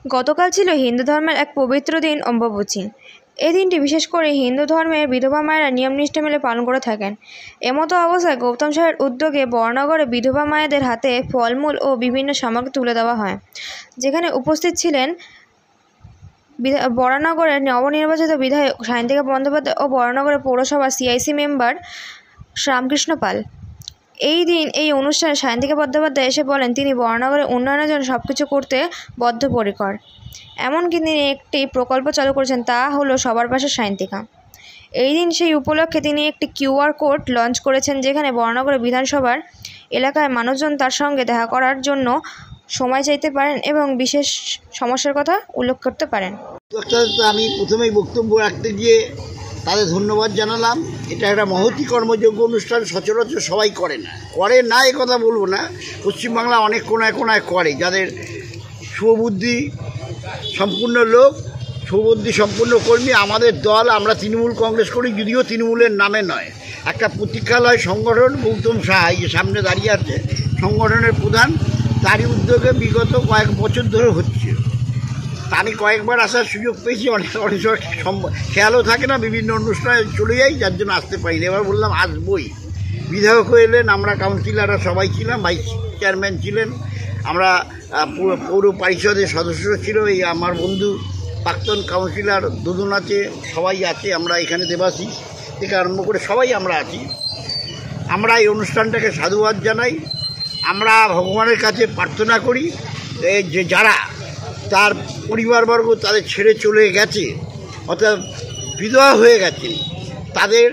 গতকাল ছিল হিন্দু ধর্মের এক পবিত্র দিন অম্বুবাচী। এই দিনটি বিশেষ করে হিন্দু ধর্মের বিধবা মায়েরা নিয়ম নিষ্ঠা মেনে পালন করে থাকেন। এমতো অবস্থায় গৌতম সাহের উদ্যোগে বরানগরে বিধবা মায়েদের হাতে ফলমূল ও বিভিন্ন সামগ্রী তুলে দেওয়া হয়, যেখানে উপস্থিত ছিলেন বরানগরের নবনির্বাচিত বিধায়ক সায়ন্তিকা বন্দ্যোপাধ্যায় ও বরানগরের পৌরসভার সিআইসি মেম্বার রামকৃষ্ণ পাল। এই দিন এই অনুষ্ঠানে সায়ন্তিকা বন্দ্যোপাধ্যায় এসে বলেন তিনি বরানগরের উন্নয়নের জন্য সব কিছু করতে বদ্ধপরিকর। এমনকি তিনি একটি প্রকল্প চালু করেছেন, তা হলো সবার পাশে সায়ন্তিকা। এই দিন সেই উপলক্ষে তিনি একটি কিউআর কোড লঞ্চ করেছেন, যেখানে বরানগরের বিধানসভার এলাকায় মানুষজন তার সঙ্গে দেখা করার জন্য সময় চাইতে পারেন এবং বিশেষ সমস্যার কথা উল্লেখ করতে পারেন। আমি প্রথমেই বক্তব্য রাখতে গিয়ে তাদের ধন্যবাদ জানালাম। এটা একটা মহতী কর্মযোগ্য অনুষ্ঠান, সচরাচর সবাই করে না এ কথা বলবো না, পশ্চিমবাংলা অনেক কোনায় কোনায় করে, যাদের শুভবুদ্ধি সম্পূর্ণ লোক, শুভবুদ্ধি সম্পূর্ণ কর্মী। আমাদের দল, আমরা তৃণমূল কংগ্রেস করি, যদিও তৃণমূলের নামে নয়, একটা প্রতীক্ষালয় সংগঠন গৌতম সাহা যে সামনে দাঁড়িয়ে আছে সংগঠনের প্রধান, তারই উদ্যোগে বিগত কয়েক বছর ধরে হচ্ছে। আমি কয়েকবার আসার সুযোগ পেয়েছি, অনেক সময় খেয়ালও থাকে না, বিভিন্ন অনুষ্ঠানে চলে যাই, যার জন্য আসতে পারিনি। এবার বললাম আসবই। বিধায়ক হয়ে এলেন, আমরা কাউন্সিলররা সবাই ছিলাম, ভাইস চেয়ারম্যান ছিলেন, আমরা পৌর পরিষদের সদস্য ছিল, এই আমার বন্ধু প্রাক্তন কাউন্সিলর দুজন আছে, সবাই আছে, আমরা এখানে দেবাশিস থেকে আরম্ভ করে সবাই আমরা আছি। আমরা এই অনুষ্ঠানটাকে সাধুবাদ জানাই। আমরা ভগবানের কাছে প্রার্থনা করি যে যারা তার পরিবারবর্গ তাদের ছেড়ে চলে গেছে, অর্থাৎ বিধবা হয়ে গেছে, তাদের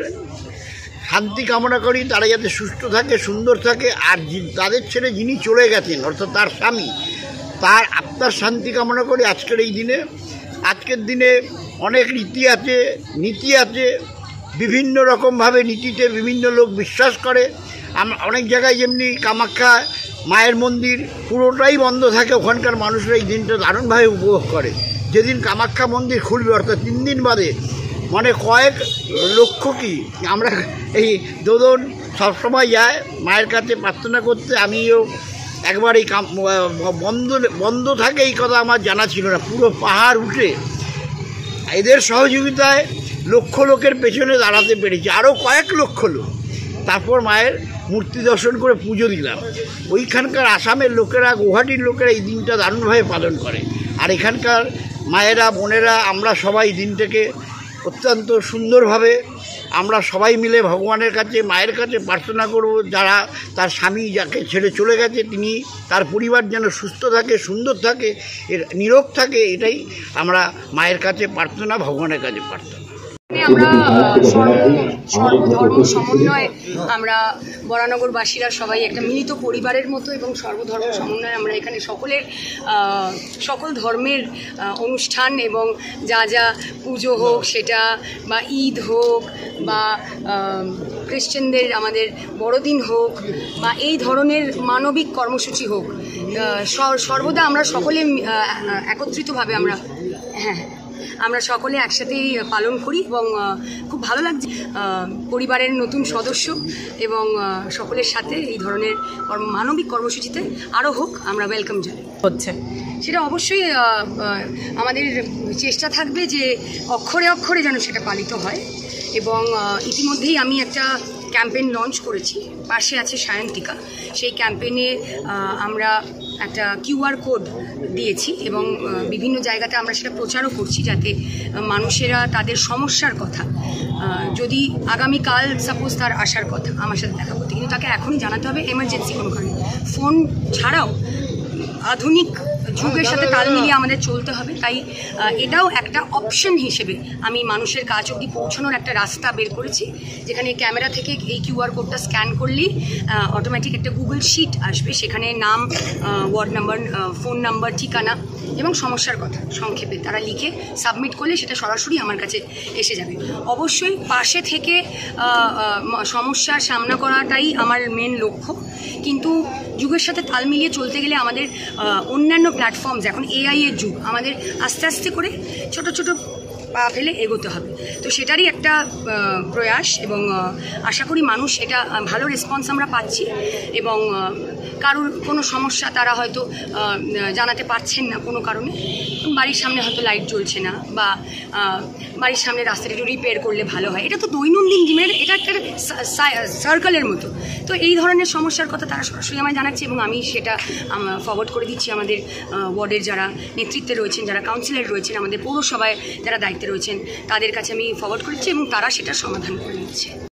শান্তি কামনা করি, তারা যাতে সুস্থ থাকে, সুন্দর থাকে। আর তাদের ছেড়ে যিনি চলে গেছেন, অর্থাৎ তার স্বামী, তার আত্মার শান্তি কামনা করি। আজকের দিনে অনেক রীতি আছে, নীতি আছে, বিভিন্ন রকমভাবে নীতিতে বিভিন্ন লোক বিশ্বাস করে। অনেক জায়গায় যেমনি কামাখ্যা মায়ের মন্দির পুরোটাই বন্ধ থাকে, ওখানকার মানুষরা এই দিনটা দারুণভাবে উপভোগ করে। যেদিন কামাখ্যা মন্দির খুলবে, অর্থাৎ 3 দিন বাদে, মানে কয়েক লক্ষ কি আমরা এই দোদন সবসময় যায় মায়ের কাছে প্রার্থনা করতে। আমিও একবার এই বন্ধ থাকে এই কথা আমার জানা ছিল না, পুরো পাহাড় উঠে এদের সহযোগিতায় লক্ষ লোকের পেছনে দাঁড়াতে পেরেছি, আরও কয়েক লক্ষ লোক। তারপর মায়ের মূর্তি দর্শন করে পুজো দিলাম। ওইখানকার আসামের লোকেরা, গুয়াহাটির লোকেরা এই দিনটা দারুণভাবে পালন করে। আর এখানকার মায়েরা, বোনেরা, আমরা সবাই দিনটাকে অত্যন্ত সুন্দরভাবে আমরা সবাই মিলে ভগবানের কাছে, মায়ের কাছে প্রার্থনা করব, যারা তার স্বামী যাকে ছেড়ে চলে গেছে, তিনি, তার পরিবার যেন সুস্থ থাকে, সুন্দর থাকে, নিরোগ থাকে, এটাই আমরা মায়ের কাছে প্রার্থনা, ভগবানের কাছে প্রার্থনা। আমরা সর্বধর্ম সমন্বয়ে, আমরা বরানগরবাসীরা সবাই একটা মিলিত পরিবারের মতো, এবং সর্বধর্ম সমন্বয়ে আমরা এখানে সকল ধর্মের অনুষ্ঠান এবং যা পুজো হোক সেটা, বা ঈদ হোক, বা খ্রিশ্চানদের আমাদের বড়দিন হোক, বা এই ধরনের মানবিক কর্মসূচি হোক, সর্বদা আমরা সকলে একত্রিতভাবে আমরা সকলে একসাথেই পালন করি। এবং খুব ভালো লাগছে পরিবারের নতুন সদস্য এবং সকলের সাথে এই ধরনের মানবিক কর্মসূচিতে আরও হোক, আমরা ওয়েলকাম জানাই। হচ্ছে সেটা অবশ্যই আমাদের চেষ্টা থাকবে যে অক্ষরে অক্ষরে যেন সেটা পালিত হয়। এবং ইতিমধ্যেই আমি একটা ক্যাম্পেইন লঞ্চ করেছি, পাশে আছে সায়ন্তিকা। সেই ক্যাম্পেইনে আমরা একটা কিউআর কোড দিয়েছি এবং বিভিন্ন জায়গাতে আমরা সেটা প্রচারও করছি, যাতে মানুষেরা তাদের সমস্যার কথা, যদি আগামীকাল সাপোজ তার আসার কথা আমার সাথে দেখা করতে, কিন্তু তাকে এখনই জানাতে হবে এমার্জেন্সি কোনো কারণে। ফোন ছাড়াও আধুনিক যুগের সাথে তাল মিলিয়ে আমাদের চলতে হবে। তাই এটাও একটা অপশন হিসেবে আমি মানুষের কাছ অবধি পৌঁছানোর একটা রাস্তা বের করেছি, যেখানে ক্যামেরা থেকে এই কিউআর কোডটা স্ক্যান করলেই অটোমেটিক একটা গুগল শিট আসবে, সেখানে নাম, ওয়ার্ড নাম্বার, ফোন নাম্বার, ঠিকানা এবং সমস্যার কথা সংক্ষেপে তারা লিখে সাবমিট করলে সেটা সরাসরি আমার কাছে এসে যাবে। অবশ্যই পাশে থেকে সমস্যার সামনা করাটাই আমার মেন লক্ষ্য, কিন্তু যুগের সাথে তাল মিলিয়ে চলতে গেলে আমাদের অন্যান্য প্ল্যাটফর্মস, এখন এআই এর যুগ, আমাদের আস্তে আস্তে করে ছোট ছোট পা ফেলে এগোতে হবে। তো সেটারই একটা প্রয়াস, এবং আশা করি মানুষ এটা ভালো রেসপন্স আমরা পাচ্ছি, এবং কারোর কোনো সমস্যা তারা হয়তো জানাতে পারছেন না কোনো কারণে, বাড়ির সামনে হয়তো লাইট জ্বলছে না, বা বাড়ির সামনে রাস্তাটা একটু রিপেয়ার করলে ভালো হয়। এটা তো দৈনন্দিন জীবনের এটা একটা সার্কেলের মতো। তো এই ধরনের সমস্যার কথা তারা সরাসরি আমায় জানাচ্ছে, এবং আমি সেটা ফরওয়ার্ড করে দিচ্ছি আমাদের ওয়ার্ডের যারা নেতৃত্বে রয়েছেন, যারা কাউন্সিলর রয়েছেন, আমাদের পৌরসভায় যারা দায়িত্বে রয়েছেন, তাদের কাছে আমি ফরওয়ার্ড করছি, এবং তারা সেটা সমাধান করে দিচ্ছে।